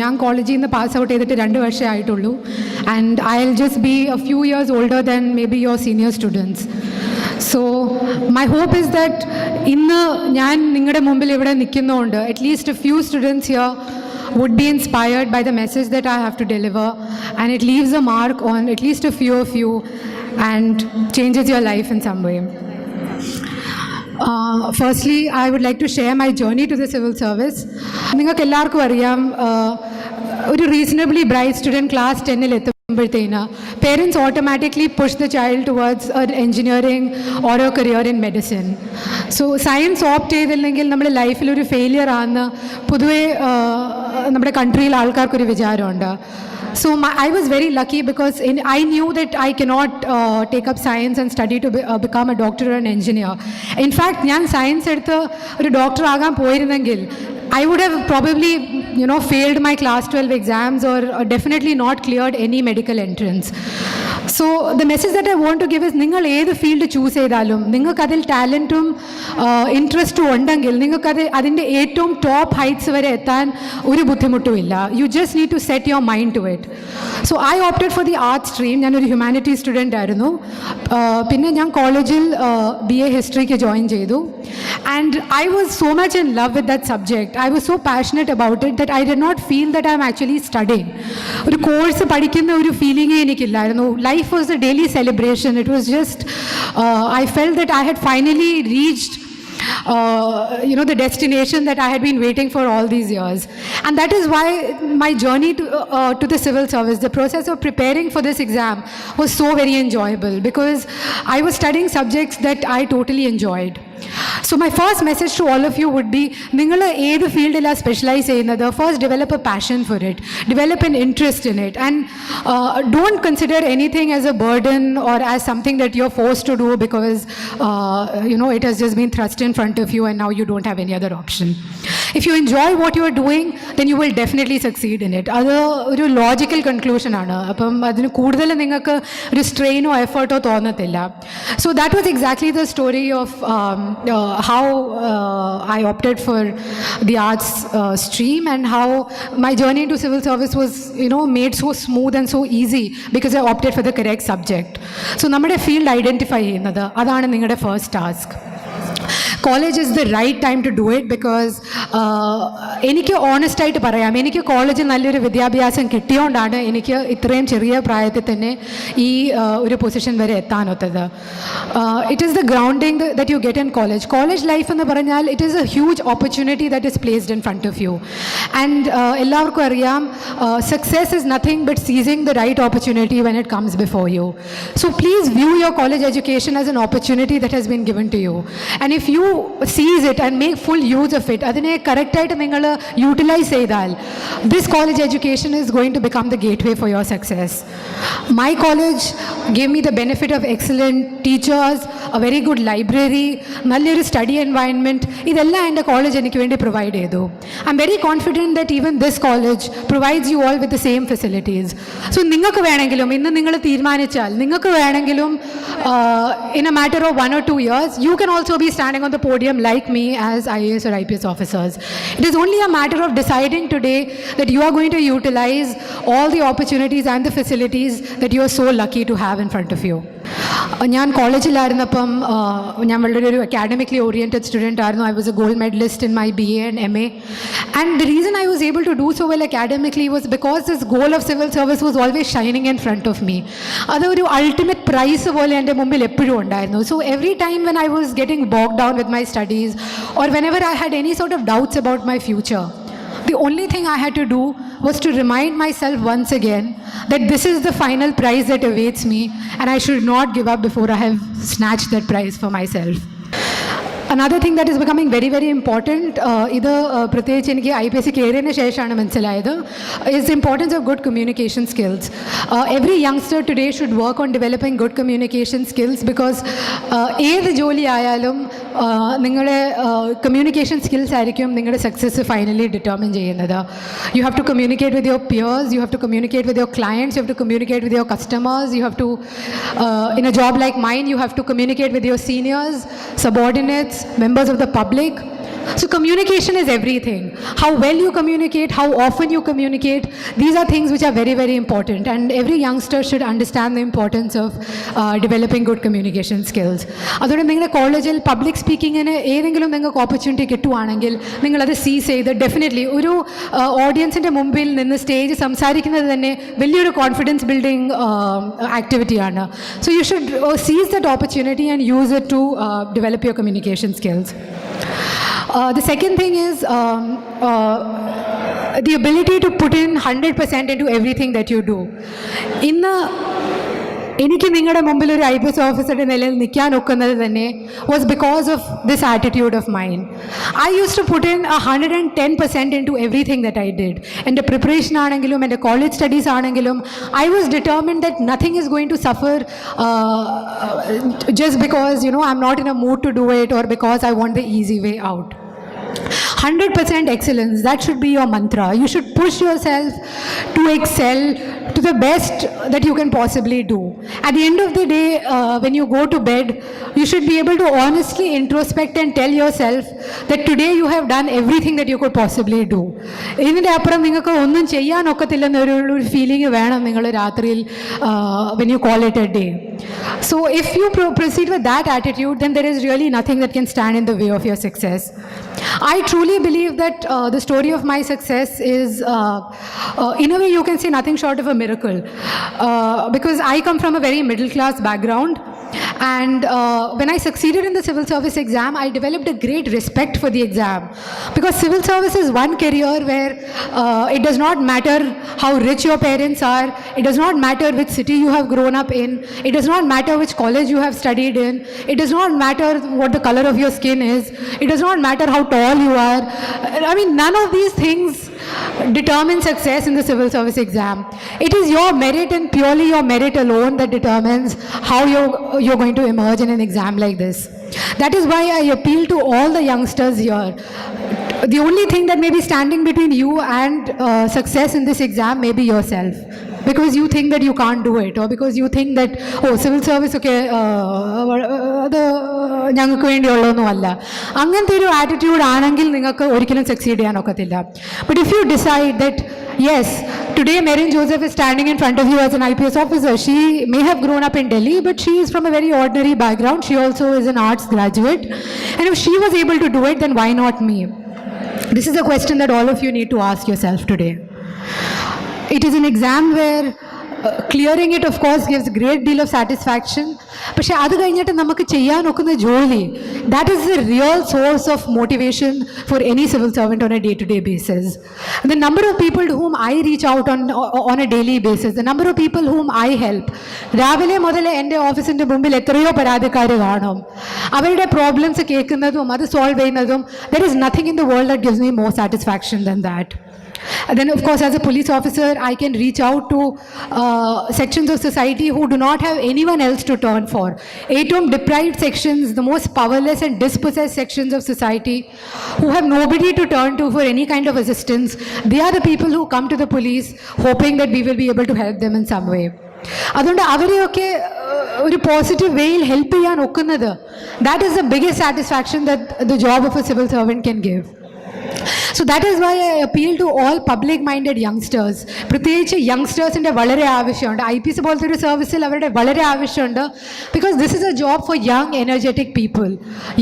ഞാൻ കോളേജിൽ നിന്ന് പാസ് ഔട്ട് ചെയ്തിട്ട് 2 വർഷമേ ആയിട്ടുള്ളൂ and I will just be a few years older than maybe your senior students. So my hope is that ഇന്ന് ഞാൻ നിങ്ങളുടെ മുമ്പിൽ ഇവിടെ നിൽക്കുന്നതുകൊണ്ട് at least a few students here would be inspired by the message that I have to deliver, and it leaves a mark on at least a few of you and changes your life in some way. Firstly, I would like to share my journey to the civil service. നിങ്ങൾക്ക് എല്ലാവർക്കും അറിയാം, ഒരു reasonably bright student class 10-ൽ എത്തുമ്പോഴത്തേന് parents automatically push the child towards engineering or a career in medicine. So science opt ചെയ്തില്ലെങ്കിൽ നമ്മൾ ലൈഫിലൊരു failure ആണെന്ന് പൊതുവേ നമ്മുടെ കൺട്രിയിൽ ആൾക്കാർക്കൊരു വിചാരമുണ്ട്. So I was very lucky because I knew that I cannot take up science and study to become a doctor or an engineer. In fact, ഞാൻ science എടുത്ത് ഒരു doctor ആകാൻ പോയിരുന്നെങ്കിൽ I would have probably, failed my class 12 exams or definitely not cleared any medical entrance. So the message that I want to give is, നിങ്ങൾ ഏത് field choose ചെയ്താലും നിങ്ങൾക്ക് അതിൽ ടാലൻറ്റും ഇൻട്രസ്റ്റും ഉണ്ടെങ്കിൽ നിങ്ങൾക്ക് അതിൻ്റെ ഏറ്റവും ടോപ്പ് ഹൈറ്റ്സ് വരെ എത്താൻ ഒരു ബുദ്ധിമുട്ടുമില്ല. You just need to set your mind to it. So I opted for the arts stream. ഞാനൊരു ഹ്യൂമാനിറ്റി സ്റ്റുഡൻ്റ് ആയിരുന്നു. പിന്നെ ഞാൻ കോളേജിൽ BA ഹിസ്റ്ററിക്ക് ജോയിൻ ചെയ്തു. And I was so much in love with that subject. I was so passionate about it that I did not feel that I am actually studying. ഒരു course പഠിക്കുന്ന ഒരു ഫീലിംഗേ എനിക്കില്ലായിരുന്നു. Life was a daily celebration. It was just, I felt that I had finally reached the destination that I had been waiting for all these years. And that is why my journey to the civil service, the process of preparing for this exam was so very enjoyable because I was studying subjects that I totally enjoyed. So my first message to all of you would be, നിങ്ങൾ ഏത് ഫീൽഡിലാണ് specialise ചെയ്യുന്നത്, first develop a passion for it, develop an interest in it, and don't consider anything as a burden or as something that you are forced to do because it has just been thrust in front of you and now you don't have any other option. If you enjoy what you are doing, then you will definitely succeed in it. അത് ഒരു logical conclusion ആണ്. അപ്പം അതിന് കൂടുതൽ നിങ്ങൾക്ക് ഒരു സ്ട്രെയിനോ എഫേർട്ടോ തോന്നത്തില്ല. So that was exactly the story of how I opted for the arts stream and how my journey into civil service was made so smooth and so easy because I opted for the correct subject. So നമ്മുടെ field identify ചെയ്യുന്നത് അതാണ് നിങ്ങളുടെ first task. College is the right time to do it because എനിക്ക് ഓണസ്റ്റായിട്ട് പറയാം, എനിക്ക് കോളേജിൽ നല്ലൊരു വിദ്യാഭ്യാസം കിട്ടിയോണ്ടാണ് എനിക്ക് ഇത്രയും ചെറിയ പ്രായത്തിൽ തന്നെ ഈ ഒരു പൊസിഷൻ വരെ എത്താനൊത്തത്. It is the grounding that you get in college. College life എന്ന് പറഞ്ഞാൽ it is a huge opportunity that is placed in front of you. And എല്ലാവർക്കും അറിയാം, success is nothing but seizing the right opportunity when it comes before you. So please view your college education as an opportunity that has been given to you. And if you seize it and make full use of it, അതിനെ കറക്റ്റായിട്ട് നിങ്ങൾ utilise ചെയ്താൽ, this college education is going to become the gateway for your success. My college gave me the benefit of excellent teachers, a very good library, നല്ലൊരു study environment. ഇതെല്ലാം എൻ്റെ college എനിക്ക് വേണ്ടി provide ചെയ്തു. I am very confident that even this college provides you all with the same facilities. So നിങ്ങൾക്ക് വേണമെങ്കിലും, ഇന്ന് നിങ്ങൾ തീരുമാനിച്ചാൽ നിങ്ങൾക്ക് വേണമെങ്കിലും in a matter of 1 or 2 years you can also be standing on the podium like me as IAS or IPS officers. It is only a matter of deciding today that you are going to utilize all the opportunities and the facilities that you are so lucky to have in front of you. ഞാൻ കോളേജിലായിരുന്നപ്പം ഞാൻ വളരെ ഒരു academically oriented student ആയിരുന്നു. I was a gold medalist in my BA and MA. And the reason I was able to do so well academically was because this goal of civil service was always shining in front of me. അതൊരു ultimate prize പോലെ എൻ്റെ മുമ്പിൽ എപ്പോഴും ഉണ്ടായിരുന്നു. So every time when I was getting bog down with my studies or whenever I had any sort of doubts about my future, the only thing I had to do was to remind myself once again that this is the final prize that awaits me and I should not give up before I have snatched that prize for myself. Another thing that is becoming very, very important, ഇത് പ്രത്യേകിച്ച് എനിക്ക് IPSC കയറിയതിന് ശേഷമാണ് മനസ്സിലായത്, is the importance of good communication skills. Every youngster today should work on developing good communication skills because ഏത് ജോലി ആയാലും നിങ്ങളുടെ communication skills ആയിരിക്കും നിങ്ങളുടെ സക്സസ് ഫൈനലി ഡിറ്റർമിൻ ചെയ്യുന്നത്. You have to communicate with your peers, you have to communicate with your clients, you have to communicate with your customers, you have to, in a job like mine, you have to communicate with your seniors, subordinates, members of the public. So communication is everything. How well you communicate, how often you communicate, these are things which are very, very important. And every youngster should understand the importance of developing good communication skills. അതുകൊണ്ട് നിങ്ങളുടെ കോളേജിൽ public സ്പീക്കിങ്ങിന് ഏതെങ്കിലും നിങ്ങൾക്ക് opportunity കിട്ടുവാണെങ്കിൽ നിങ്ങളത് സീസ് ചെയ്ത് definitely ഒരു ഓഡിയൻസിൻ്റെ മുമ്പിൽ നിന്ന് സ്റ്റേജ് സംസാരിക്കുന്നത് തന്നെ വലിയൊരു കോൺഫിഡൻസ് ബിൽഡിംഗ് ആക്ടിവിറ്റിയാണ്. So you should seize that opportunity and use it to develop your communication skills. The second thing is the ability to put in 100% into everything that you do. എനിക്ക് നിങ്ങളുടെ മുമ്പിൽ ഒരു IPS ഓഫീസറുടെ നിലയിൽ നിൽക്കാൻ ഒക്കുന്നത് തന്നെ was because of this attitude of mind. I use to put in 110% into everything that I did. എൻ്റെ പ്രിപ്പറേഷൻ ആണെങ്കിലും എൻ്റെ കോളേജ് സ്റ്റഡീസ് ആണെങ്കിലും I was determined that nothing is going to suffer just because I'm not in a mood to do it or because I want the easy way out. 100% excellence, that should be your mantra. You should push yourself to excel to the best that you can possibly do. At the end of the day, when you go to bed, you should be able to honestly introspect and tell yourself that today you have done everything that you could possibly do. ഇതിൻ്റെ അപ്പുറം നിങ്ങൾക്ക് ഒന്നും ചെയ്യാനൊക്കത്തില്ലെന്നൊരു feeling വേണം നിങ്ങൾ രാത്രിയിൽ when you call it a day. So if you proceed with that attitude, then there is really nothing that can stand in the way of your success. I truly believe that the story of my success is, in a way, you can say nothing short of a miracle. Because I come from a very middle class background. And when I succeeded in the civil service exam, I developed a great respect for the exam. Because civil service is one career where it does not matter how rich your parents are, it does not matter which city you have grown up in, it does not matter which college you have studied in, it does not matter what the color of your skin is, it does not matter how tall you are. I mean, none of these things determine success in the civil service exam. It is your merit and purely your merit alone that determines how you're going to emerge in an exam like this. That is why I appeal to all the youngsters here. The only thing that may be standing between you and success in this exam may be yourself. Because you think that you can't do it, or because you think that, oh, civil service ഒക്കെ അത് ഞങ്ങൾക്ക് വേണ്ടിയുള്ളതൊന്നും അല്ല. അങ്ങനത്തെ ഒരു attitude ആണെങ്കിൽ നിങ്ങൾക്ക് ഒരിക്കലും succeed ചെയ്യാനൊക്കത്തില്ല. But if you decide that yes, today Merin Joseph is standing in front of you as an IPS officer. She may have grown up in Delhi, but she is from a very ordinary background. She also is an arts graduate. And if she was able to do it, then why not me? This is a question that all of you need to ask yourself today. It is an exam where clearing it, of course, gives a great deal of satisfaction. പക്ഷേ അത് കഴിഞ്ഞിട്ട് നമുക്ക് ചെയ്യാനൊക്കുന്ന ജോലി, that is the real source of motivation for any civil servant on a day-to-day basis. The number of people to whom I reach out on a daily basis, the number of people whom I help, രാവിലെ മുതൽ എൻ്റെ ഓഫീസിൻ്റെ മുമ്പിൽ എത്രയോ പരാതിക്കാർ കാണും. അവരുടെ problems കേൾക്കുന്നതും അത് സോൾവ് ചെയ്യുന്നതും, there is nothing in the world that gives me more satisfaction than that. And then, of course, as a police officer, I can reach out to sections of society who do not have anyone else to turn for. ഏറ്റവും deprived sections, the most powerless and dispossessed sections of society, who have nobody to turn to for any kind of assistance. They are the people who come to the police hoping that we will be able to help them in some way. അതുകൊണ്ട് അവരെയൊക്കെ ഒരു positive വേയിൽ help ചെയ്യാൻ ഒക്കുന്നത്, that is the biggest satisfaction that the job of a civil servant can give. So that is why I appeal to all public-minded youngsters. പ്രത്യേകിച്ച് യങ്സ്റ്റേഴ്സിൻ്റെ വളരെ ആവശ്യമുണ്ട്. IPS പോലത്തെ ഒരു സർവീസിൽ അവരുടെ വളരെ ആവശ്യമുണ്ട്. Because this is a job for young, energetic people.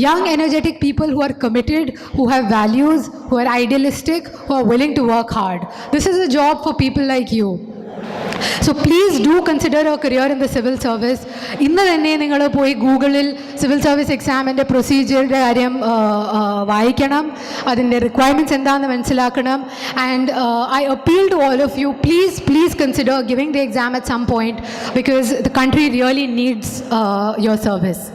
Young, energetic people who are committed, who have values, who are idealistic, who are willing to work hard. This is a job for people like you. So please do consider a career in the civil service. ഇന്ന് തന്നെ നിങ്ങൾ പോയി ഗൂഗിളിൽ civil service എക്സാമിൻ്റെ പ്രൊസീജിയറുടെ കാര്യം വായിക്കണം, അതിൻ്റെ റിക്വയർമെൻറ്റ്സ് എന്താണെന്ന് മനസ്സിലാക്കണം. And I appeal to all of you, please consider giving the exam at some point, because the country really needs your service.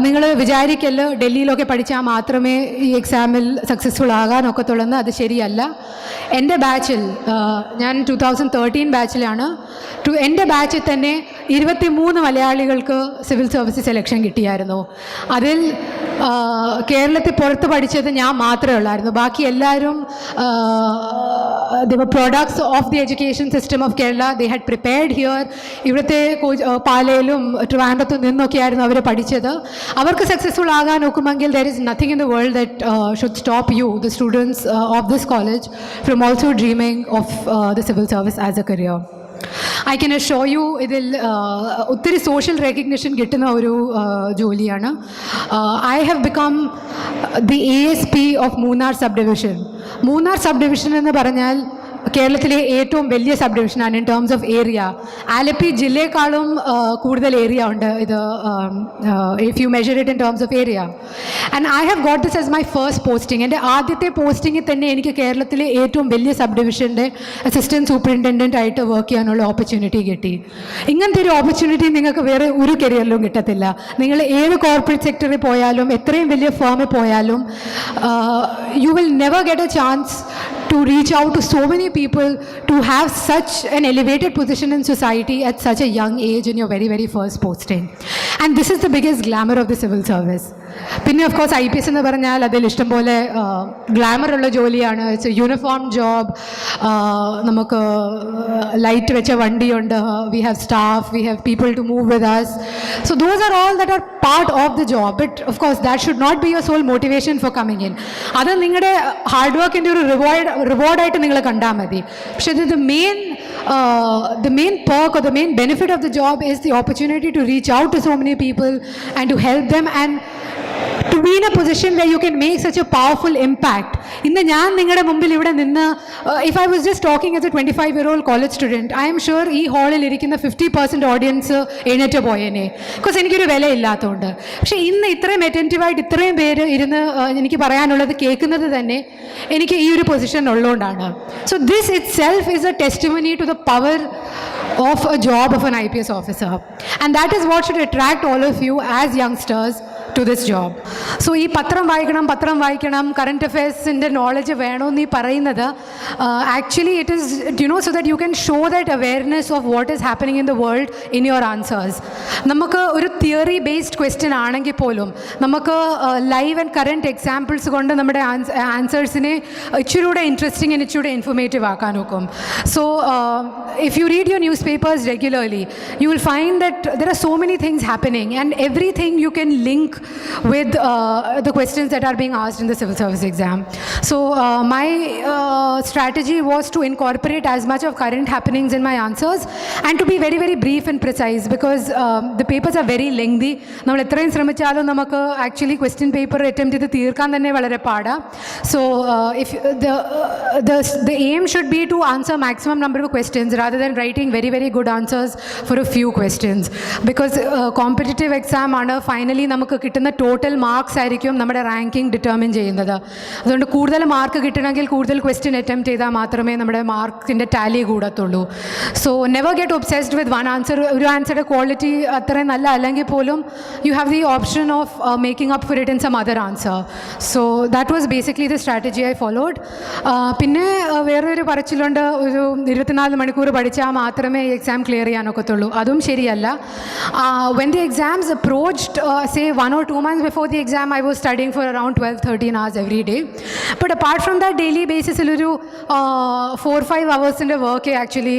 നിങ്ങൾ വിചാരിക്കല്ലോ ഡൽഹിയിലൊക്കെ പഠിച്ചാൽ മാത്രമേ ഈ എക്സാമിൽ സക്സസ്ഫുൾ ആകാനൊക്കത്തുള്ളൂ, അത് ശരിയല്ല. എൻ്റെ ബാച്ചിൽ, ഞാൻ 2013 ബാച്ചിലാണ്, എൻ്റെ ബാച്ചിൽ തന്നെ 23 മലയാളികൾക്ക് സിവിൽ സർവീസ് സെലക്ഷൻ കിട്ടിയായിരുന്നു. അതിൽ കേരളത്തിൽ പുറത്ത് പഠിച്ചത് ഞാൻ മാത്രമേ ഉള്ളായിരുന്നു. ബാക്കി എല്ലാവരും they were products of the education system of Kerala. They had prepared here. ഇവിടുത്തെ പാലയിലും ട്രിവാൻഡ്രത്തും നിന്നൊക്കെയായിരുന്നു അവർ പഠിച്ചത്. അവർക്ക് സക്സസ്ഫുൾ ആകാൻ നോക്കുമെങ്കിൽ there is nothing in the world that should stop you, the students of this college, from also dreaming of the civil service as a career. I can assure you ഇതിൽ ഒത്തിരി social recognition കിട്ടുന്ന ഒരു ജോലിയാണ്. I have become the ASP of Munnar sub division. Munnar sub division എന്ന് പറഞ്ഞാൽ കേരളത്തിലെ ഏറ്റവും വലിയ സബ് ഡിവിഷനാണ് in terms of area. Alleppey ജില്ലയെക്കാളും കൂടുതൽ ഏരിയ ഉണ്ട് ഇത്, if you measure it in terms of area. And I have got this as my first posting. എൻ്റെ ആദ്യത്തെ പോസ്റ്റിങ്ങിൽ തന്നെ എനിക്ക് കേരളത്തിലെ ഏറ്റവും വലിയ സബ് ഡിവിഷൻ്റെ അസിസ്റ്റൻറ്റ് സൂപ്രിൻറ്റൻഡൻ്റ് ആയിട്ട് വർക്ക് ചെയ്യാനുള്ള ഓപ്പർച്യൂണിറ്റി കിട്ടി. ഇങ്ങനത്തെ ഒരു ഓപ്പർച്യൂണിറ്റി നിങ്ങൾക്ക് വേറെ ഒരു കരിയറിലും കിട്ടത്തില്ല. നിങ്ങൾ ഏത് കോർപ്പറേറ്റ് സെക്ടറിൽ പോയാലും എത്രയും വലിയ ഫേമിൽ പോയാലും you will never get a chance to reach out to so many people, to have such an elevated position in society at such a young age in your very, very first posting. And this is the biggest glamour of the civil service. പിന്നെ of course IPS എന്ന് പറഞ്ഞാൽ അതിൽ ഇഷ്ടംപോലെ ഗ്ലാമറുള്ള ജോലിയാണ്. It's a uniform job. നമുക്ക് light വെച്ച വണ്ടിയുണ്ട്, we have staff, we have people to move with us. So those are all that are part of the job. But of course that should not be your sole motivation for coming in. അത് നിങ്ങളുടെ hard വർക്കിൻ്റെ ഒരു റിവാർഡായിട്ട് നിങ്ങൾ കണ്ടാൽ മതി. പക്ഷേ the main perk or the main benefit of the job is the opportunity to reach out to so many people and to help them and to be in a position where you can make such a powerful impact. ഇന്ന് ഞാൻ നിങ്ങളുടെ മുമ്പിൽ ഇവിടെ നിന്ന് if I was just talking as a 25-year-old college student, I am sure ഈ ഹാളിൽ ഇരിക്കുന്ന 50% audience എഴുന്നേറ്റ് പോയേനെ, ബിക്കോസ് എനിക്കൊരു വിലയില്ലാത്തതുകൊണ്ട്. പക്ഷേ ഇന്ന് ഇത്രയും അറ്റൻറ്റീവായിട്ട് ഇത്രയും പേര് ഇരുന്ന് എനിക്ക് പറയാനുള്ളത് കേൾക്കുന്നത് തന്നെ എനിക്ക് ഈ ഒരു പൊസിഷൻ ഉള്ളതുകൊണ്ടാണ്. So this itself is a testimony to the power of a job of an IPS officer, and that is what should attract all of you as youngsters to this job. So ഈ പത്രം വായിക്കണം current അഫയേഴ്സിൻ്റെ knowledge വേണമെന്ന് ഈ പറയുന്നത് actually it is so that you can show that awareness of what is happening in the world in your answers. നമുക്ക് ഒരു theory based question ആണെങ്കിൽ പോലും നമുക്ക് ലൈവ് ആൻഡ് കറണ്ട് എക്സാമ്പിൾസ് കൊണ്ട് നമ്മുടെ ആൻസേഴ്സിനെ ഇച്ചിരൂടെ ഇൻട്രസ്റ്റിംഗ് ആൻഡ് ഇച്ചിരൂടെ ഇൻഫോർമേറ്റീവ് ആക്കാൻ നോക്കും. So if you read your newspapers regularly, you will find that there are so many things happening, and everything you can link with the questions that are being asked in the civil service exam. So my strategy was to incorporate as much of current happenings in my answers and to be very, very brief and precise, because the papers are very lengthy. നമ്മൾ എത്രയും ശ്രമിച്ചാലും നമുക്ക് actually question paper attempt ചെയ്ത് തീർക്കാൻ തന്നെ വളരെ പാടാണ്. So if the aim should be to answer maximum number of questions rather than writing very, very good answers for a few questions, because competitive exam ആണ് ഫൈനലി നമുക്ക് കിട്ടുന്ന total marks ആയിരിക്കും നമ്മുടെ റാങ്കിങ് ഡിറ്റർമിൻ ചെയ്യുന്നത്. അതുകൊണ്ട് കൂടുതൽ mark കിട്ടണമെങ്കിൽ കൂടുതൽ ക്വസ്റ്റ്യൻ അറ്റംപ്റ്റ് ചെയ്താൽ മാത്രമേ നമ്മുടെ മാർക്കിൻ്റെ ടാലി കൂടത്തുള്ളൂ. So never get obsessed with one answer. ഒരു ആൻസറുടെ ക്വാളിറ്റി അത്രയും നല്ല അല്ലെങ്കിൽ പോലും you have the option of making up for it in some other answer. So that was basically the strategy I followed. പിന്നെ വേറൊരു പറച്ചിലുണ്ട്, ഒരു 24 മണിക്കൂർ പഠിച്ചാൽ മാത്രമേ ഈ എക്സാം ക്ലിയർ ചെയ്യാനൊക്കത്തുള്ളൂ. അതും ശരിയല്ല. When the exams approached, say 1 or 2 months before the exam, I was studying for around 12-13 hours every day. But apart from that, daily basis ഒരു 4-5 hours വർക്ക് ആക്ച്വലി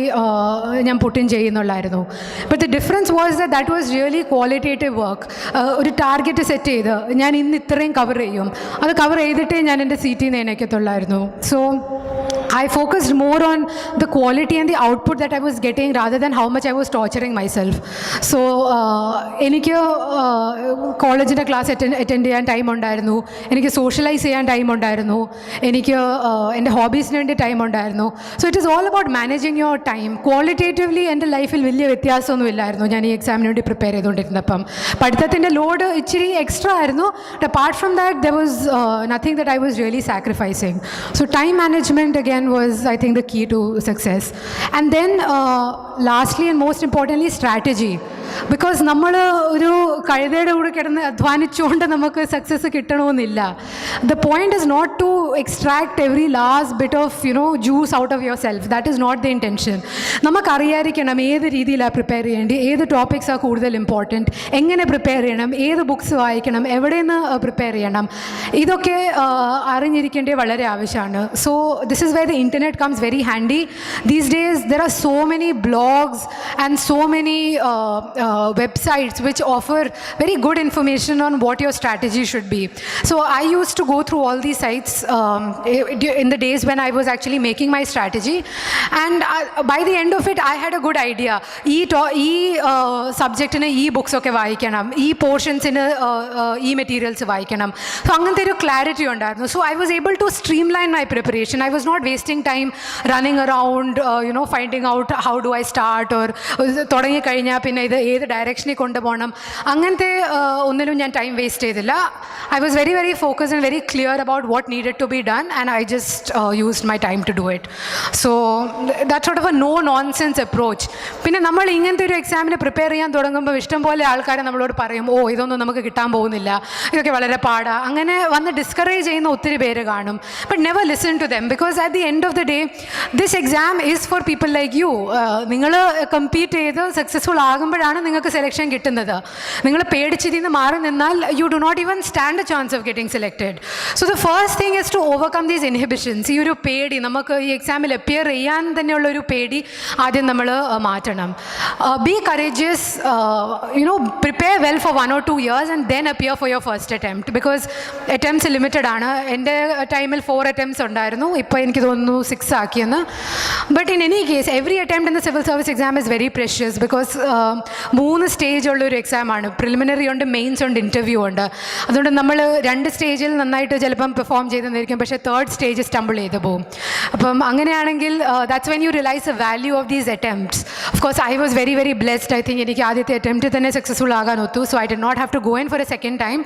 ഞാൻ പുട്ടിൻ ചെയ്യുന്നുള്ളായിരുന്നു. But the difference was that was really qualitative work. ഒരു target set ചെയ്ത് ഞാൻ ഇന്ന് ഇത്രയും cover ചെയ്യും, അത് കവർ ചെയ്തിട്ടേ ഞാൻ എൻ്റെ സീറ്റിൽ നിന്ന് എണീക്കത്തുള്ളായിരുന്നു. So I focused more on the quality and the output that I was getting rather than how much I was torturing myself. So എനിക്ക് കോളേജിൻ്റെ ക്ലാസ് അറ്റൻഡ് ചെയ്യാൻ ടൈം ഉണ്ടായിരുന്നു, എനിക്ക് സോഷ്യലൈസ് ചെയ്യാൻ ടൈം ഉണ്ടായിരുന്നു, എനിക്ക് എൻ്റെ ഹോബീസിന് വേണ്ടി ടൈം ഉണ്ടായിരുന്നു. So it is all about managing your time. Qualitatively എൻ്റെ ലൈഫിൽ വലിയ വ്യത്യാസമൊന്നും ഇല്ലായിരുന്നു ഞാൻ ഈ എക്സാമിന് വേണ്ടി പ്രിപ്പയർ ചെയ്തുകൊണ്ടിരുന്നപ്പം. പഠിത്തത്തിൻ്റെ ലോഡ് ഇച്ചിരി എക്സ്ട്രാ ആയിരുന്നു. But apart from that there was nothing that I was really sacrificing. So time management again was, I think, the key to success. And then lastly and most importantly, strategy. Because നമ്മൾ ഒരു കഴുതയുടെ കൂടെ കിടന്ന് അധ്വാനിച്ചുകൊണ്ട് നമുക്ക് success കിട്ടണമെന്നില്ല. The point is not to extract every last bit of juice out of yourself. That is not the intention. നമുക്കറിയാതിരിക്കണം ഏത് രീതിയിലാണ് പ്രിപ്പയർ ചെയ്യേണ്ടി, ഏത് ടോപ്പിക്സാണ് കൂടുതൽ ഇമ്പോർട്ടൻറ്റ്, എങ്ങനെ പ്രിപ്പയർ ചെയ്യണം, ഏത് ബുക്സ് വായിക്കണം, എവിടെ നിന്ന് പ്രിപ്പയർ ചെയ്യണം, ഇതൊക്കെ അറിഞ്ഞിരിക്കേണ്ടത് വളരെ ആവശ്യമാണ്. So this is where the internet comes very handy. These days, there are so many blogs and so many websites which offer very good information on what your strategy should be. So I used to go through all these sites in the days when I was actually making my strategy, and by the end of it, I had a good idea. Subject in e-books ഒക്കെ വായിക്കണം, പോർഷൻസിന് materials വായിക്കണം. So അങ്ങനത്തെ ഒരു clarity ഉണ്ടായിരുന്നു. So I was able to streamline my preparation. I was not wasting time running around, finding out how do I start, or തുടങ്ങിക്കഴിഞ്ഞാൽ പിന്നെ ഇത് ഏത് ഡയറക്ഷനിൽ കൊണ്ടുപോകണം, അങ്ങനത്തെ ഒന്നിലും ഞാൻ ടൈം വേസ്റ്റ് ചെയ്തില്ല. I was very, very focused and very clear about what needed to be done, and I just used my time to do it. So that's sort of a no-nonsense approach. പിന്നെ നമ്മൾ ഇങ്ങനത്തെ ഒരു എക്സാമിന് prepare ചെയ്യാൻ തുടങ്ങുമ്പോൾ ഇഷ്ടംപോലെ ആൾക്കാരെ നമ്മളോട് പറയും, ഇതൊന്നും നമുക്ക് കിട്ടാൻ പോകുന്നില്ല, ഇതൊക്കെ വളരെ പാടാ, അങ്ങനെ വന്ന് ഡിസ്കറേജ് ചെയ്യുന്ന ഒത്തിരി പേര് കാണും. But never listen to them, because at the end of the day this exam is for people like you. നിങ്ങൾ കമ്പീറ്റ് ചെയ്ത് സക്സസ്ഫുൾ ആകുമ്പോഴാണ് നിങ്ങൾക്ക് സെലക്ഷൻ കിട്ടുന്നത്. നിങ്ങൾ പേടിച്ചിരിന്ന് മാറി നിന്നാൽ you do not even stand a chance of getting selected. So the first thing is to overcome these inhibitions. ഈ ഒരു പേടി, നമുക്ക് ഈ എക്സാമിൽ അപ്പിയർ ചെയ്യാൻ തന്നെയുള്ളൊരു പേടി ആദ്യം നമ്മൾ മാറ്റണം. B courageous, prepare well for 1 or 2 years and then appear for your first attempt, because attempts limited ആണ്. എൻ്റെ ടൈമിൽ 4 attempts ഉണ്ടായിരുന്നു, ഇപ്പോൾ എനിക്ക് തോന്നുന്നു 6 ആക്കിയെന്ന്. But in any case every attempt in the civil service exam is very precious, because 3 stage ഉള്ളൊരു എക്സാമാണ്. പ്രിലിമിനറി ഉണ്ട്, മെയിൻസ് ഉണ്ട്, ഇൻ്റർവ്യൂ ഉണ്ട്. അതുകൊണ്ട് നമ്മൾ 2 സ്റ്റേജിൽ നന്നായിട്ട് ചിലപ്പം പെർഫോം ചെയ്തെന്നിരിക്കും, പക്ഷേ 3rd സ്റ്റേജ് സ്റ്റംബിൾ ചെയ്ത് പോകും. അപ്പം അങ്ങനെയാണെങ്കിൽ that's when you realise the value of these attempts. Of course I was very, very blessed. I think എനിക്ക് ആദ്യത്തെ അറ്റംപ്റ്റ് തന്നെ സക്സസ്ഫുൾ ആകാൻ ഒത്തു. So I did not have to go in for a second time.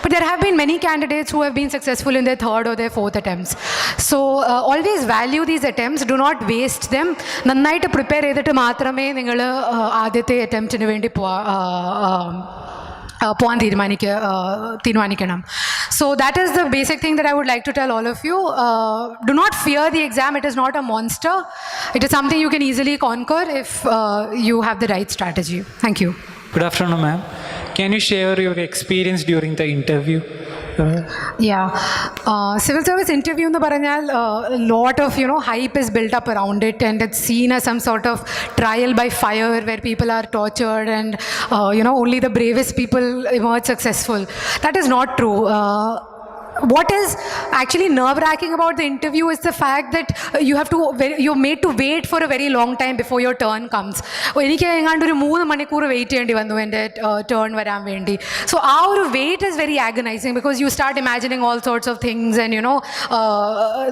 But there have been many candidates who have been successful in their 3rd or their 4th attempts. So always value these attempts, do not waste them. നന്നായിട്ട് prepare ചെയ്തിട്ട് മാത്രമേ നിങ്ങൾ ആദ്യത്തെ അറ്റംപ്റ്റിന് വേണ്ടി പോകാൻ തീരുമാനിക്കണം. So that is the basic thing that I would like to tell all of you. Do not fear the exam. It is not a monster. It is something you can easily conquer if you have the right strategy. Thank you. Good afternoon, ma'am. Can you share your experience during the interview? Civil service interview എന്ന് പറഞ്ഞാൽ lot of hype is built up around it, and it's seen as some sort of trial by fire where people are tortured and only the bravest people emerge successful. That is not true. What is actually nerve-wracking about the interview is the fact that you're made to wait for a very long time before your turn comes. എനിക്ക് എങ്ങാണ്ട് ഒരു 3 മണിക്കൂർ wait ചെയ്യേണ്ടി വന്നു എൻ്റെ turn വരാൻ വേണ്ടി. So ആ ഒരു wait is very agonising, because you start imagining all sorts of things and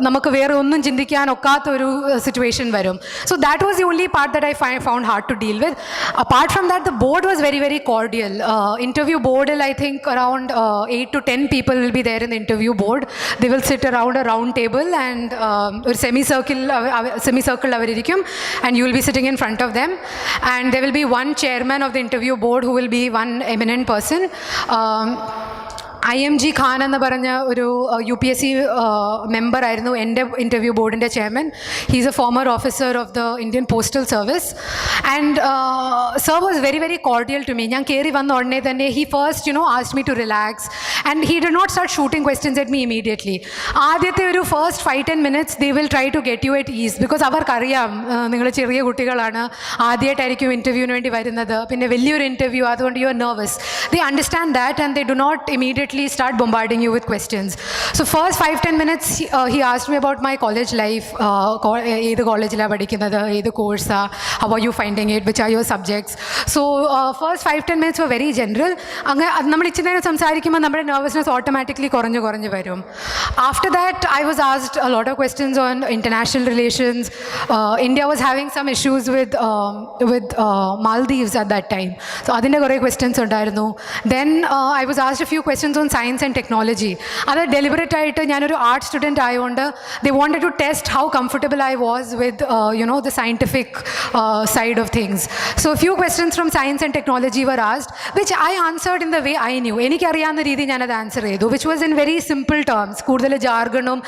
നമുക്ക് വേറെ ഒന്നും ചിന്തിക്കാൻ ഒക്കാത്തൊരു സിറ്റുവേഷൻ വരും. So that was the only part that I found hard to deal with. Apart from that, the board was very, very cordial. Interview ബോർഡിൽ I think around 8 to 10 people will be there in the interview board. They will sit around a round table and a semicircle avarikum, and you will be sitting in front of them, and there will be one chairman of the interview board who will be one eminent person. IMG Khan എന്ന് പറഞ്ഞ ഒരു UPSC member ആയിരുന്നു എൻ്റെ interview ബോർഡിൻ്റെ chairman. He's a former officer of the Indian postal service, and sir was very, very cordial to me. ഞാൻ കയറി വന്ന ഉടനെ തന്നെ he first asked me to relax, and he did not start shooting questions at me immediately. ആദ്യത്തെ ഒരു first 5-10 minutes they will try to get you at ease, because അവർക്കറിയാം നിങ്ങൾ ചെറിയ കുട്ടികളാണ്, ആദ്യമായിട്ടായിരിക്കും ഇൻ്റർവ്യൂവിന് വേണ്ടി വരുന്നത്, പിന്നെ വലിയൊരു ഇൻ്റർവ്യൂ, അതുകൊണ്ട് you are nervous. They understand that and they do not immediately start bombarding you with questions. So first 5-10 minutes he asked me about my college life. Either college la padikunada, either course, how are you finding it, which are your subjects. So first 5-10 minutes were very general. നമ്മൾ ഇച്ചിരി നേരം സംസാരിക്കുമ്പോൾ നമ്മുടെ nervousness automatically കുറഞ്ഞു വരും. After that I was asked a lot of questions on international relations. India was having some issues with Maldives at that time, so അതിൻ്റെ കുറേ questions ഉണ്ടായിരുന്നു. Then I was asked a few questions on science and technology. അത് deliberate ആയിട്ട്, ഞാനൊരു art student ആയതുകൊണ്ട് they wanted to test how comfortable I was with the scientific side of things. So a few questions from science and technology were asked, which I answered in the way I knew. എനിക്കറിയാവുന്ന രീതി ഞാൻ ഞാനത് answer ചെയ്തു, which was in very simple terms. കൂടുതൽ ജാർഗണും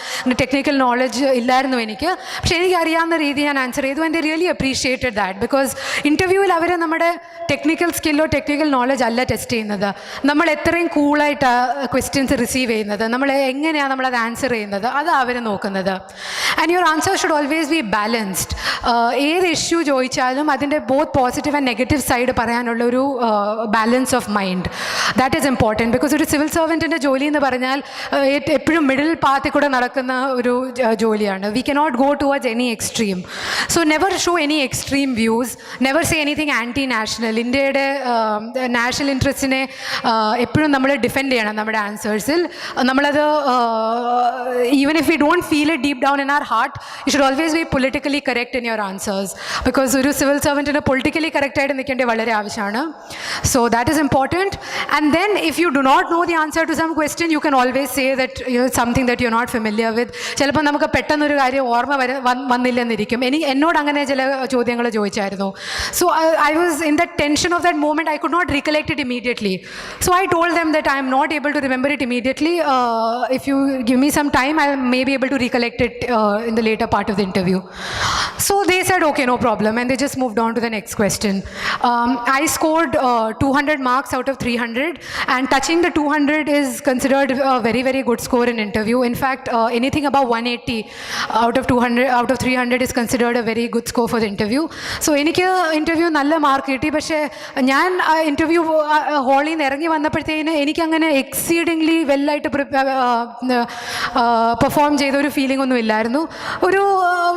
technical knowledge ഇല്ലായിരുന്നു എനിക്ക്, പക്ഷേ എനിക്ക് അറിയാവുന്ന രീതി ഞാൻ ആൻസർ ചെയ്തു. And I really appreciated that, because ഇൻ്റർവ്യൂവിൽ അവർ നമ്മുടെ ടെക്നിക്കൽ സ്കില്ലോ ടെക്നിക്കൽ നോളജ് അല്ല ടെസ്റ്റ് ചെയ്യുന്നത്, നമ്മൾ എത്രയും കൂളായിട്ട് ക്വസ്റ്റ്യൻസ് റിസീവ് ചെയ്യുന്നത്, നമ്മൾ എങ്ങനെയാണ് നമ്മളത് ആൻസർ ചെയ്യുന്നത്, അതാണ് അവർ നോക്കുന്നത്. And your answer should always B balanced. ഏത് ഇഷ്യൂ ചോദിച്ചാലും അതിൻ്റെ both positive and negative side പറയാനുള്ള ഒരു balance of mind, that is important. Because ഒരു സിവിൽ സർവൻറ്റിൻ്റെ ജോലി എന്ന് പറഞ്ഞാൽ എപ്പോഴും മിഡിൽ പാത്തിൽ കൂടെ നടക്കുന്ന ഒരു ജോലിയാണ്. We cannot go towards any extreme. So never show any extreme views, never say anything anti national. ഇന്ത്യയുടെ നാഷണൽ ഇൻട്രസ്റ്റിനെ എപ്പോഴും നമ്മൾ ഡിഫെൻഡ് ചെയ്യണം നമ്മുടെ ആൻസേഴ്സിൽ. നമ്മളത് even if we don't feel it deep down in our heart, you should always be politically correct in your answers. Because ഒരു civil സർവൻറ്റിന് പൊളിറ്റിക്കലി കറക്റ്റായിട്ട് നിൽക്കേണ്ടത് വളരെ ആവശ്യമാണ്. So that is important. And then if you do not no the answer to some question, you can always say that something that you not familiar with. ചിലപ്പോൾ നമുക്ക് പെട്ടെന്നൊരു കാര്യം ഓർമ്മ വന്നില്ലെന്നിരിക്കും. എന്നോട് അങ്ങനെ ചില ചോദ്യങ്ങൾ ചോദിച്ചായിരുന്നു. So I was in the tension of that moment, I could not recollect it immediately. So I told them that I am not able to remember it immediately. If you give me some time, I may be able to recollect it in the later part of the interview. So they said, okay, no problem, and they just moved on to the next question. I scored 200 marks out of 300, and touching the 200 is considered a very, very good score in interview. In fact, anything above 180 out of 300 is considered a very good score for the interview. So എനിക്ക് interview നല്ല mark കിട്ടി. പക്ഷേ ഞാൻ interview ഹാളിൽ നിന്ന് ഇറങ്ങി വന്നപ്പോഴത്തേന് എനിക്കങ്ങനെ exceedingly വെല്ലായിട്ട് perform ചെയ്ത ഒരു ഫീലിംഗ് ഒന്നും ഇല്ലായിരുന്നു. ഒരു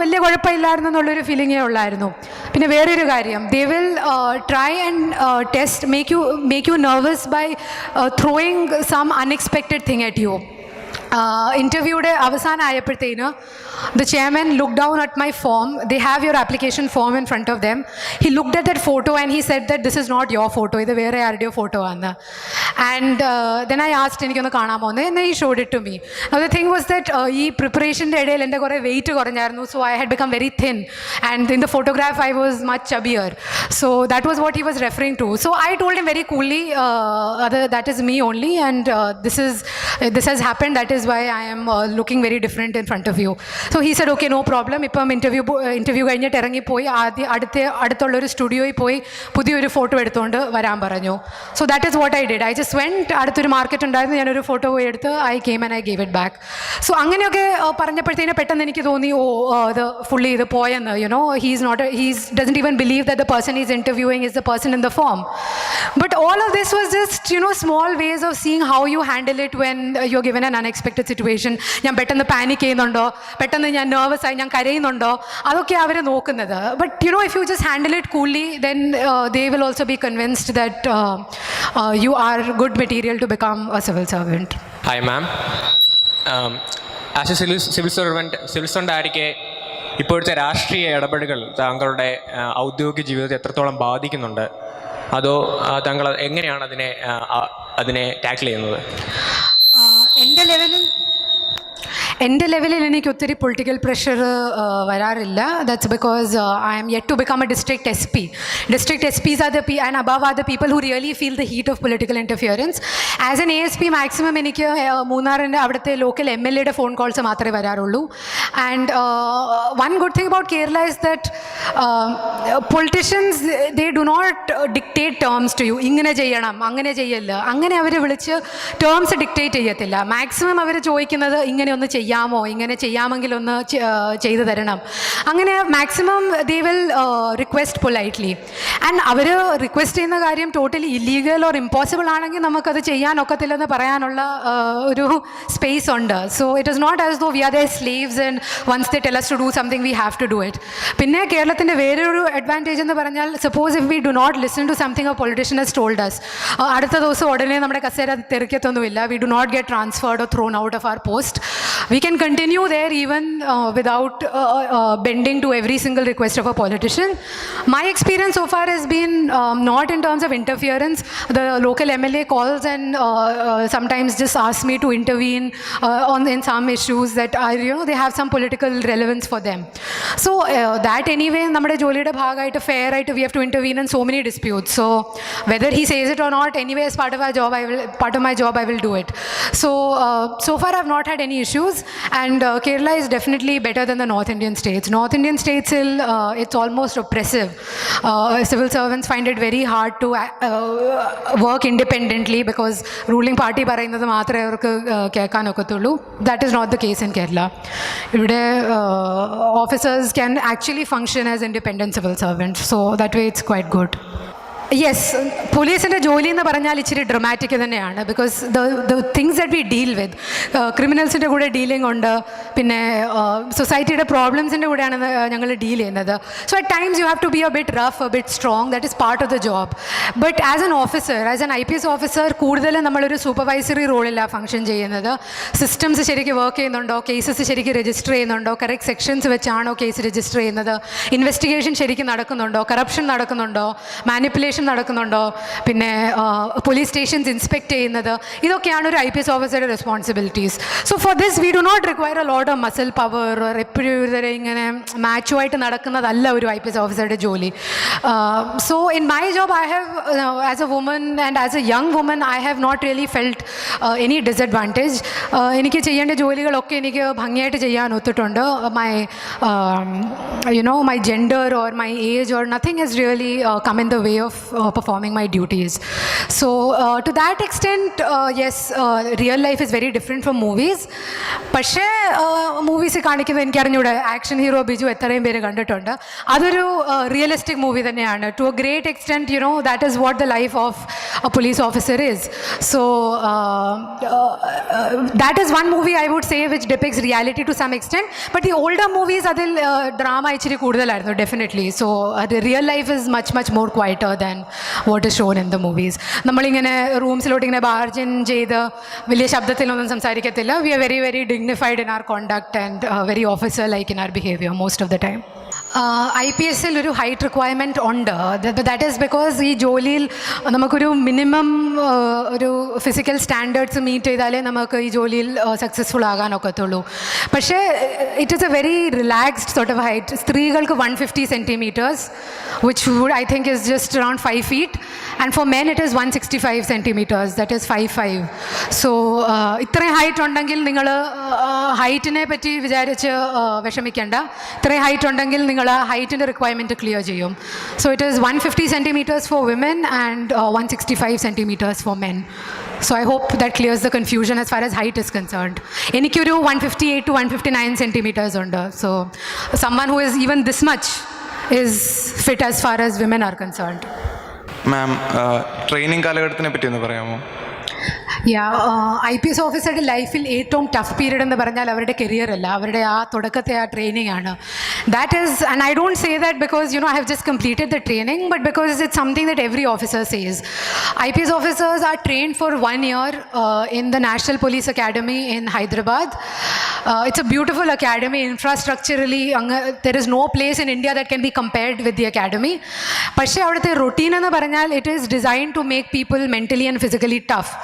വലിയ കുഴപ്പമില്ലായിരുന്നു എന്നുള്ളൊരു ഫീലിംഗേ ഉള്ളായിരുന്നു. പിന്നെ വേറൊരു കാര്യം, they will try and test make you nervous by throwing some unexpected thing at you. ഇൻ്റർവ്യൂയുടെ അവസാനം ആയപ്പോഴത്തേന് the chairman looked down at my form. They have your application form in front of them. He looked at that photo and he said that this is not your photo, ഇത് വേറെ ആരുടെയോ photo ആണ്. And then I asked എനിക്കൊന്ന് കാണാമോ എന്ന്, and he showed it to me. Now the thing was that ഈ പ്രിപ്പറേഷൻ്റെ ഇടയിൽ എൻ്റെ കുറേ wait കുറഞ്ഞായിരുന്നു. So I had become very thin, and in the photograph I was much chubbier. So that was what he was referring to. So I told him very coolly, that is me only, and this has happened, that is why I am looking very different in front of you. So he said, okay, no problem. ഇപ്പം interview കഴിഞ്ഞിട്ട് ഇറങ്ങിപ്പോയി അടുത്തുള്ളൊരു സ്റ്റുഡിയോയിൽ പോയി പുതിയൊരു photo എടുത്തുകൊണ്ട് വരാൻ പറഞ്ഞു. So that is what I did. I just went, അടുത്തൊരു മാർക്കറ്റ് ഉണ്ടായിരുന്നു, ഞാനൊരു ഫോട്ടോ പോയി എടുത്ത് I came and I gave it back. സോ അങ്ങനെയൊക്കെ പറഞ്ഞപ്പോഴത്തേനും പെട്ടെന്ന് എനിക്ക് തോന്നി, ഇത് ഫുള്ളി ഇത് പോയെന്ന്. He doesn't even believe that the person he's interviewing is the person in the form. But all of this was just, small ways of seeing how you handle it when you're given an unexpected situation. ഞാൻ പെട്ടെന്ന് panic ചെയ്യുന്നുണ്ടോ, പെട്ടെന്ന് ഞാൻ nervous ആയി ഞാൻ കരയുന്നുണ്ടോ, അതൊക്കെ അവർ നോക്കുന്നത്. But if you just handle it coolly, then they will also be convinced that you are good material to become a civil servant. Hi ma'am. As a civil servant ആയിരിക്കെ ഇപ്പോഴത്തെ രാഷ്ട്രീയ ഇടപെടലുകൾ താങ്കളുടെ ഔദ്യോഗിക ജീവിതത്തെ എത്രത്തോളം ബാധിക്കുന്നുണ്ട്, അതോ താങ്കൾ എങ്ങനെയാണ് അതിനെ ടാക്കിൾ ചെയ്യുന്നത്? എൻ്റെ ലെവലിൽ എനിക്ക് ഒത്തിരി പൊളിറ്റിക്കൽ പ്രഷർ വരാറില്ല. That's because I am yet to become a district S P. District S Ps and above are the people who really feel the heat of political interference. As an ASP maximum എനിക്ക് മൂന്നാറിൻ്റെ അവിടുത്തെ local MLAയുടെ phone calls മാത്രമേ വരാറുള്ളൂ. And one good thing about Kerala is that politicians they do not dictate terms to you. ഇങ്ങനെ ചെയ്യണം, അങ്ങനെ ചെയ്യല്ല, അങ്ങനെ അവർ വിളിച്ച് ടേംസ് ഡിക്റ്റേറ്റ് ചെയ്യത്തില്ല. മാക്സിമം അവർ ചോദിക്കുന്നത് ഇങ്ങനെ ഒന്ന് ചെയ്യാമോ, ഇങ്ങനെ ചെയ്യാമെങ്കിൽ ഒന്ന് ചെയ്തു തരണം, അങ്ങനെ maximum they will request politely. And അവർ റിക്വസ്റ്റ് ചെയ്യുന്ന കാര്യം ടോട്ടലി ഇല്ലീഗൽ ഓർ ഇമ്പോസിബിൾ ആണെങ്കിൽ നമുക്കത് ചെയ്യാനൊക്കത്തില്ലെന്ന് പറയാനുള്ള ഒരു സ്പേസ് ഉണ്ട്. So it is not as though we are the slaves and once they tell us to do something we have to do it. പിന്നെ കേരളത്തിൻ്റെ വേറൊരു അഡ്വാൻറ്റേജ് എന്ന് പറഞ്ഞാൽ, suppose if we do not listen to something a politician has told us, അടുത്ത ദിവസം ഉടനെ നമ്മുടെ കസേര തെറിക്കത്തൊന്നുമില്ല. We do not get transferred or thrown out of our post. We we can continue there even without bending to every single request of a politician. My experience so far has been not in terms of interference. The local MLA calls and sometimes just asks me to intervene in some issues that are, they have some political relevance for them. So that anyway, നമ്മുടെ ജോലിയുടെ ഭാഗമായിട്ട് fair ആയിട്ട് we have to intervene in so many disputes. So whether he says it or not, anyway, as part of my job, I will do it. So so far I've not had any issues, and Kerala is definitely better than the North Indian states. North Indian states, it's almost oppressive. Civil servants find it very hard to work independently because ruling party പറയുന്നത് മാത്രമേ അവർക്ക് കേൾക്കാൻ ഒക്കത്തുള്ളൂ. That is not the case in Kerala. ഇവിടെ officers can actually function as independent civil servants, so that way it's quite good. Yes, പോലീസിൻ്റെ ജോലി എന്ന് പറഞ്ഞാൽ ഇച്ചിരി ഡ്രമാറ്റിക് തന്നെയാണ്. Because the things that we deal with, ക്രിമിനൽസിൻ്റെ കൂടെ ഡീലിംഗ് ഉണ്ട്, പിന്നെ സൊസൈറ്റിയുടെ പ്രോബ്ലംസിൻ്റെ കൂടെയാണ് ഞങ്ങൾ ഡീൽ ചെയ്യുന്നത്. So at times you have to be a bit rough, a bit strong. That is part of the job. But as an officer, as an IPS officer, കൂടുതലും നമ്മളൊരു സൂപ്പർവൈസറി റോളിലാണ് ഫംഗ്ഷൻ ചെയ്യുന്നത്. സിസ്റ്റംസ് ശരിക്കും work ചെയ്യുന്നുണ്ടോ, cases ശരിക്കും register ചെയ്യുന്നുണ്ടോ, correct sections വെച്ചാണോ case register ചെയ്യുന്നത്, ഇൻവെസ്റ്റിഗേഷൻ ശരിക്കും നടക്കുന്നുണ്ടോ, കറപ്ഷൻ നടക്കുന്നുണ്ടോ, മാനിപ്പുലേഷൻ നടക്കുന്നുണ്ടോ, പിന്നെ പോലീസ് സ്റ്റേഷൻസ് ഇൻസ്പെക്ട് ചെയ്യുന്നത്, ഇതൊക്കെയാണ് ഒരു IPS ഓഫീസറുടെ responsibilities. So for this we do not require a lot of muscle power. എപ്പോഴും ഇങ്ങനെ മാച്ചുമായിട്ട് നടക്കുന്നതല്ല ഒരു IPS ഓഫീസറുടെ ജോലി. So in my job I have, as a woman and as a young woman, I have not really felt any disadvantage. എനിക്ക് ചെയ്യേണ്ട ജോലികളൊക്കെ എനിക്ക് ഭംഗിയായിട്ട് ചെയ്യാൻ ഒത്തിട്ടുണ്ട്. My gender or my age or nothing has really come in the way of performing my duties. So to that extent, yes, real life is very different from movies. പക്ഷേ movies കാണിക്കുന്നത് എനിക്കറിഞ്ഞൂടെ, ആക്ഷൻ ഹീറോ ബിജു എത്രയും പേര് കണ്ടിട്ടുണ്ട്. അതൊരു realistic movie തന്നെയാണ്. To a great extent, that is what the life of a police officer is. So that is one movie I would say which depicts reality to some extent. But the older movies, അതിൽ drama ഇച്ചിരി കൂടുതലായിരുന്നു, definitely. So the real life is much more quieter than what is shown in the movies. നമ്മളിങ്ങനെ റൂംസിലോട്ട് ഇങ്ങനെ ബാർജിൻ ചെയ്ത് വലിയ ശബ്ദത്തിലൊന്നും സംസാരിക്കത്തില്ല. We are very dignified in our conduct and very officer like in our behavior most of the time. IPSൽ ഒരു height requirement ഉണ്ട്. That is because ഈ ജോലിയിൽ നമുക്കൊരു minimum ഒരു ഫിസിക്കൽ സ്റ്റാൻഡേർഡ്സ് മീറ്റ് ചെയ്താലേ നമുക്ക് ഈ ജോലിയിൽ സക്സസ്ഫുൾ ആകാനൊക്കത്തുള്ളൂ. പക്ഷേ it is A very relaxed sort of height. സ്ത്രീകൾക്ക് 150 centimeters, which would I think is just around 5 feet, and for men it is 165 centimeters, that is 5'5". So ഇത്രയും height ഉണ്ടെങ്കിൽ നിങ്ങൾ ഹൈറ്റിനെ പറ്റി വിചാരിച്ച് വിഷമിക്കേണ്ട. ഇത്രയും ഹൈറ്റ് ഉണ്ടെങ്കിൽ നിങ്ങൾ ഹൈറ്റിൻ്റെ റിക്വയർമെൻറ്റ് ക്ലിയർ ചെയ്യും. So it is 150 centimeters for women and 165 centimeters for men. So I hope that clears the confusion as far as height is concerned. എനിക്കൊരു 158 to 159 centimeters ഉണ്ട്. So someone who is even this much is fit as far as women are concerned. Ma'am, training കാലഘട്ടത്തിനെ പറ്റി ഒന്ന് പറയാമോ? IPS ഓഫീസറുടെ ലൈഫിൽ ഏറ്റവും tough period എന്ന് പറഞ്ഞാൽ അവരുടെ കരിയർ അല്ല, അവരുടെ ആ തുടക്കത്തെ ആ ട്രെയിനിങ് ആണ്. That is, and I don't say that because I have just completed the training, but because it's something that every officer says. IPS officers are trained for 1 year in the National Police Academy in Hyderabad. It's a beautiful academy. Infrastructurally, there is no place in India that can be compared with the academy. പക്ഷേ അവിടുത്തെ routine എന്ന് പറഞ്ഞാൽ it is design to make people mentally and physically tough.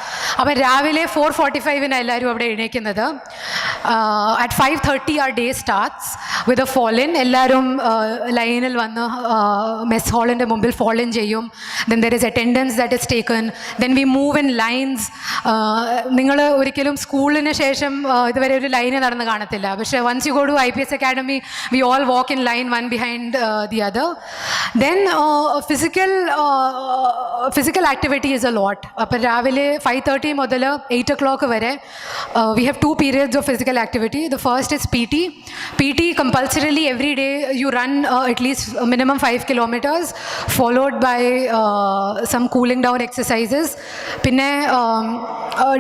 അപ്പം രാവിലെ 4:45 എല്ലാവരും അവിടെ എഴുന്നേൽക്കുന്നത്. At 5:30 our day starts with a fall in. എല്ലാവരും ലൈനിൽ വന്ന് മെസ് ഹാളിൻ്റെ മുമ്പിൽ fall in ചെയ്യും. Then there is attendance that is taken. Then we move in lines. നിങ്ങൾ ഒരിക്കലും സ്കൂളിന് ശേഷം ഇതുവരെ ഒരു ലൈന് നടന്ന് കാണത്തില്ല. പക്ഷേ once you go to IPS Academy, we all walk in line one behind the other. Then physical activity is a lot. അപ്പം രാവിലെ 5:30 മുതൽ 8 o'clock വരെ we have 2 periods of physical activity. The first is PT compulsorily every day you run at least a minimum 5 kilometers, followed by some cooling down exercises. പിന്നെ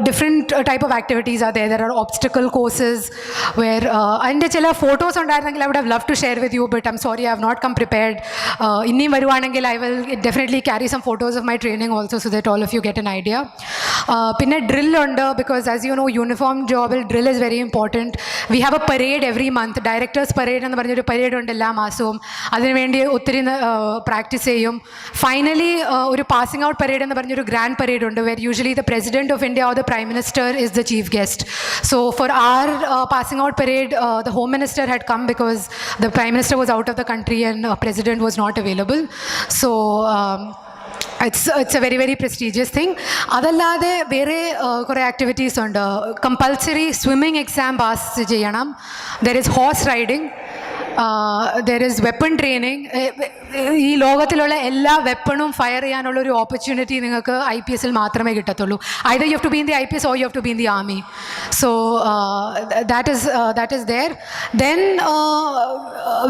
different type of activities are there. There are obstacle courses where അതിൻ്റെ ചില photos ഉണ്ടായിരുന്നെങ്കിൽ I would have loved to share with you, but I'm sorry I have not come prepared. ഇനിയും വരുവാണെങ്കിൽ I will definitely carry some photos of my training also so that all of you get an idea. പിന്നെ ഡ്രില്ലുണ്ട്, because as you know uniform ജോബിൽ drill is very important. We have a parade every month. Directors parade എന്ന് പറഞ്ഞൊരു parade ഉണ്ട് എല്ലാ മാസവും. അതിനുവേണ്ടി ഒത്തിരി പ്രാക്ടീസ് ചെയ്യും. ഫൈനലി ഒരു പാസിംഗ് ഔട്ട് പരേഡ് എന്ന് പറഞ്ഞൊരു ഗ്രാൻഡ് പരേഡ് ഉണ്ട്, where usually the president of India or the prime minister is the chief guest. So for our passing out parade the home minister had come because the prime minister was out of the country and president was not available. So it's a very very prestigious thing. അതല്ലാതെ വേറെ കുറേ activities ഉണ്ട്. Compulsory swimming exam pass ചെയ്യണം. There is horse riding, there is weapon training. ഈ ലോകത്തിലുള്ള എല്ലാ വെപ്പണും fire ചെയ്യാനുള്ള ഒരു ഓപ്പർച്യൂണിറ്റി നിങ്ങൾക്ക് IPS മാത്രമേ കിട്ടത്തുള്ളൂ. either you have to be in the IPS or you have to be in the army. So that is there. Then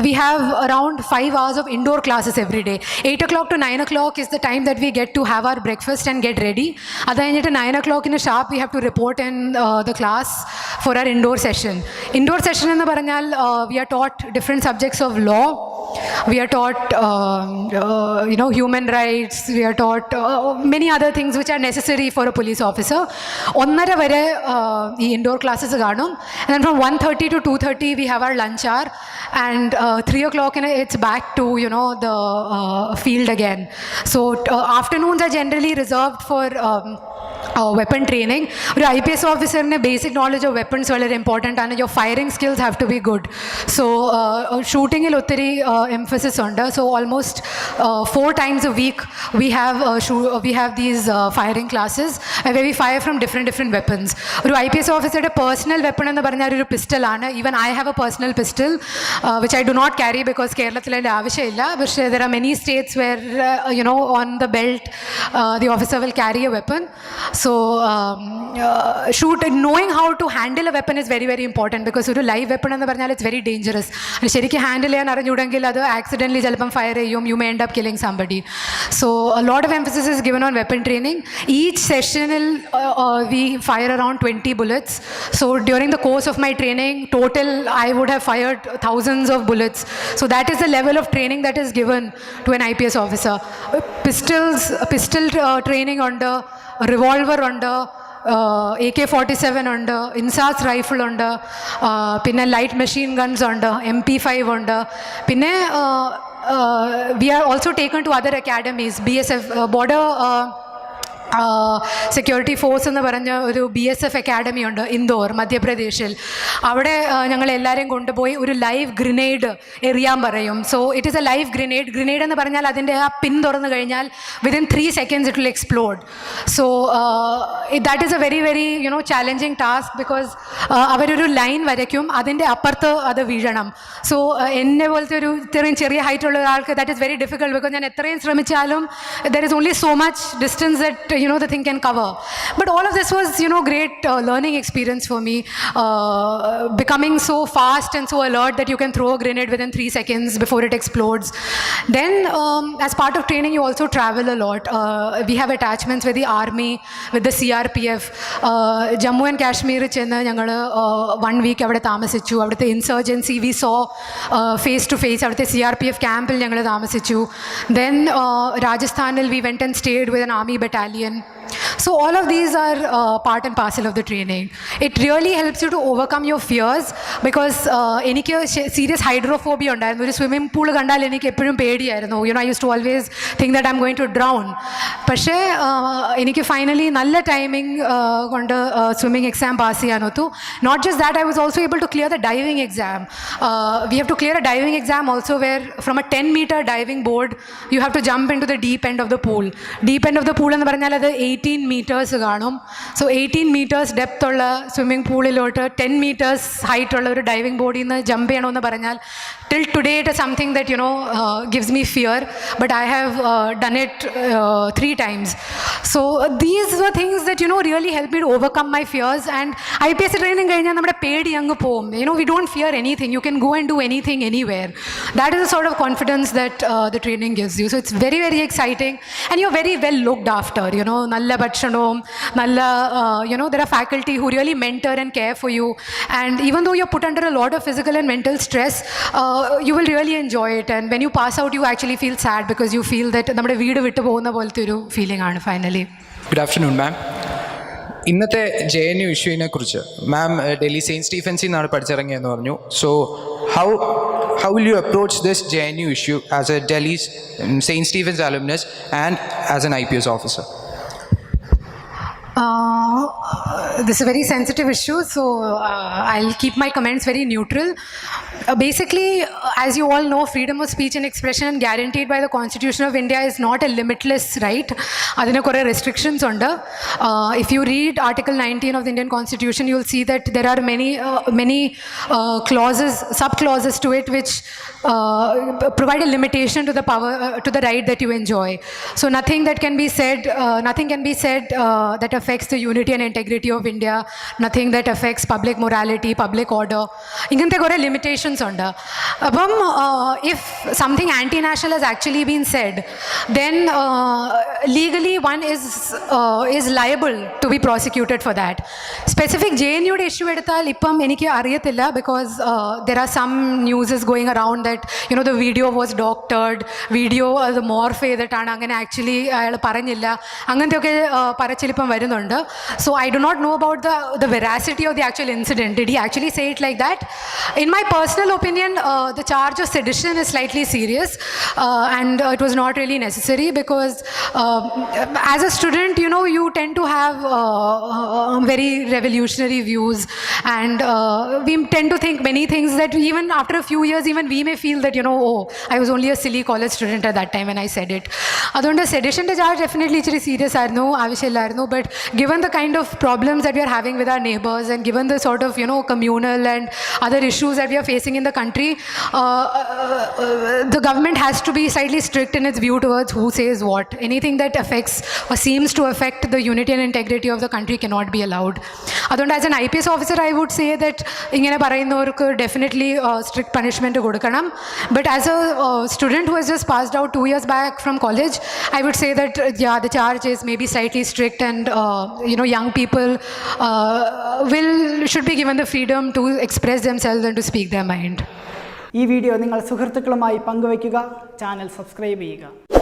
we have around 5 hours of indoor classes every day. 8 o'clock to 9 o'clock is the time that we get to have our breakfast and get ready. അത് കഴിഞ്ഞിട്ട് 9 o'clock in a sharp we have to report in the class for our indoor session. Indoor session എന്ന് പറഞ്ഞാൽ we are taught different subjects of law. We are taught human rights. We are taught many other things which are necessary for a police officer. 1:30 വരെ ഈ indoor classes കാണും. And then from 1:30 to 2:30 we have our lunch hour, and 3 o'clock it's back to the field again. So afternoons are generally reserved for weapon training. ഒരു IPS ഓഫീസറിന് basic knowledge of weapons വളരെ important ആണ്. Your firing skills have to be good. So ഷൂട്ടിങ്ങിൽ ഒത്തിരി emphasis ഉണ്ട്. So almost 4 times a week we have these firing classes where we fire from different weapons. ഒരു IPS ഓഫീസറുടെ personal weapon എന്ന് പറഞ്ഞാൽ ഒരു പിസ്റ്റലാണ്. Even I have a personal pistol which I do not carry because കേരളത്തിൽ അതിൻ്റെ ആവശ്യമില്ല. പക്ഷേ there are many states where on the belt the officer will carry a weapon. So knowing how to handle a weapon is very very important, because ഒരു live weapon എന്ന് പറഞ്ഞാൽ it's very dangerous. അത് ശരിക്കും handle ചെയ്യാൻ അറിഞ്ഞുകൂടെങ്കിൽ അത് accidentally ചിലപ്പം fire ചെയ്യും. You may end up killing somebody. So a lot of emphasis is given on weapon training. Each sessional we fire around 20 bullets. So during the course of my training, total I would have fired thousands of bullets. So that is the level of training that is given to an IPS officer. Pistol training ഉണ്ട്, revolver ഉണ്ട്, AK-47 ഉണ്ട്, INSAS rifle ഉണ്ട്, പിന്നെ light machine guns ഉണ്ട്, MP5 ഉണ്ട്. പിന്നെ we are also taken to other academies. BSF border security force എന്ന് പറഞ്ഞ ഒരു BSF അക്കാഡമി ഉണ്ട് ഇൻഡോർ, മധ്യപ്രദേശിൽ. അവിടെ ഞങ്ങൾ എല്ലാവരെയും കൊണ്ടുപോയി ഒരു ലൈവ് ഗ്രനേഡ് എറിയാൻ പറയും. So it is A live grenade എന്ന് പറഞ്ഞാൽ അതിൻ്റെ ആ പിൻ തുറന്നു കഴിഞ്ഞാൽ within 3 seconds it will explode. So that is A very very challenging task, because അവരൊരു ലൈൻ വരയ്ക്കും, അതിൻ്റെ അപ്പുറത്ത് അത് വീഴണം. സോ എന്നെ പോലത്തെ ഒരു ഇത്രയും ചെറിയ ഹൈറ്റ് ഉള്ള ഒരാൾക്ക് that is very difficult, because ഞാൻ എത്രയും ശ്രമിച്ചാലും there is only so much distance that the thing can cover. But all of this was great learning experience for me, becoming so fast and so alert that you can throw a grenade within 3 seconds before it explodes. Then as part of training you also travel a lot. We have attachments with the army, with the CRPF. Jammu and Kashmir ചെന്ന് ഞങ്ങൾ 1 week അവിടെ താമസിച്ചു. അവിടുത്തെ insurgency we saw face to face. അവിടുത്തെ CRPF ക്യാമ്പിൽ ഞങ്ങൾ താമസിച്ചു. Then Rajasthanil we went and stayed with an army battalion. So all of these are part and parcel of the training. It really helps you to overcome your fears, because എനിക്ക് serious hydrophobia ഉണ്ടായിരുന്നു. ഒരു swimming pool കണ്ടാൽ എനിക്ക് എപ്പോഴും പേടിയായിരുന്നു. I used to always think that I'm going to drown. പക്ഷേ എനിക്ക് finally നല്ല ടൈമിംഗ് കൊണ്ട് സ്വിമ്മിംഗ് എക്സാം പാസ് ചെയ്യാൻ ഒത്തു. Not just that, I was also able to clear the diving exam. We have to clear a diving exam also, where from a 10-meter diving board you have to jump into the deep end of the pool. Deep end of the pool എന്ന് പറഞ്ഞാൽ അത് 18 meters കാണും. So 18 meters depth ഉള്ള swimming പൂളിലോട്ട് 10 meters height ഉള്ള ഒരു diving ബോർഡിൽ നിന്ന് jump ചെയ്യണമെന്ന് പറഞ്ഞാൽ till today it is something that gives me fear, but I have done it 3 times. So these were things that really helped me to overcome my fears. And IPS training കഴിഞ്ഞാൽ നമ്മുടെ പേടി അങ്ങ് പോകും. We don't fear anything. You can go and do anything anywhere. That is the sort of confidence that the training gives you. So it's very very exciting, and you're very well looked after. നല്ല ഭക്ഷണവും നല്ല there are faculty who really mentor and care for you. And even though you're put under a lot of physical and mental stress, you will really enjoy it. And when you pass out, you actually feel sad, because you feel that നമ്മുടെ വീട് വിട്ടു പോകുന്ന പോലത്തെ ഒരു feeling ആണ് finally. Good afternoon, ma'am. ഇന്നത്തെ JNU ഇഷ്യൂവിനെ കുറിച്ച് മാം Delhi saint സ്റ്റീഫൻസിൽ നിന്നാണ് പഠിച്ചിറങ്ങിയെന്ന് പറഞ്ഞു. So how will you approach this JNU issue as a Delhi St. Stephen's alumnus and as an IPS officer? This is a very sensitive issue, so I'll keep my comments very neutral. Basically, as you all know, freedom of speech and expression guaranteed by the Constitution of India is not a limitless right. Adine kore restrictions undu. If you read Article 19 of the Indian Constitution, you'll see that there are many clauses, sub-clauses to it, which provide a limitation to the power, to the right that you enjoy. So nothing can be said that affects the unity and integrity of India, nothing that affects public morality, public order. Ingante kore limitations undu. Appam if something anti-national has actually been said, then legally one is liable to be prosecuted for that. Specific JNU issue eduttal ippam enikku ariyathilla, because there are some news going around that the video was doctored, video the morph ചെയ്തിട്ടാണ് അങ്ങനെ actually അയാൾ പറഞ്ഞില്ല, അങ്ങനത്തെ ഒക്കെ പറച്ചിലിപ്പം വരുന്നുണ്ട്. So I do not know about the veracity of the actual incident. Did he actually say it like that? In my personal opinion, the charge of sedition is slightly serious, and it was not really necessary, because as a student, you tend to have very revolutionary views, and we tend to think many things that even after a few years, even we may feel that, oh, I was only a silly college student at that time when I said it. അതുകൊണ്ട് സെഡിഷൻ്റെ charge definitely ഇച്ചിരി serious ആയിരുന്നു, ആവശ്യമില്ലായിരുന്നു. But given the kind of problems that we are having with our neighbors, and given the sort of communal and other issues that we are facing in the country, the government has to be slightly strict in its view towards who says what. Anything that affects or seems to affect the unity and integrity of the country cannot be allowed. അതുകൊണ്ട് as an IPS officer I would say that ഇങ്ങനെ പറയുന്നവർക്ക് definitely strict punishment കൊടുക്കണം. But as a student who has just passed out 2 years back from college, I would say that the charge is maybe slightly strict, and young people should be given the freedom to express themselves and to speak their mind. ഈ video നിങ്ങൾ സുഹൃത്തുക്കളുമായി പങ്കുവയ്ക്കുക, channel subscribe ചെയ്യുക.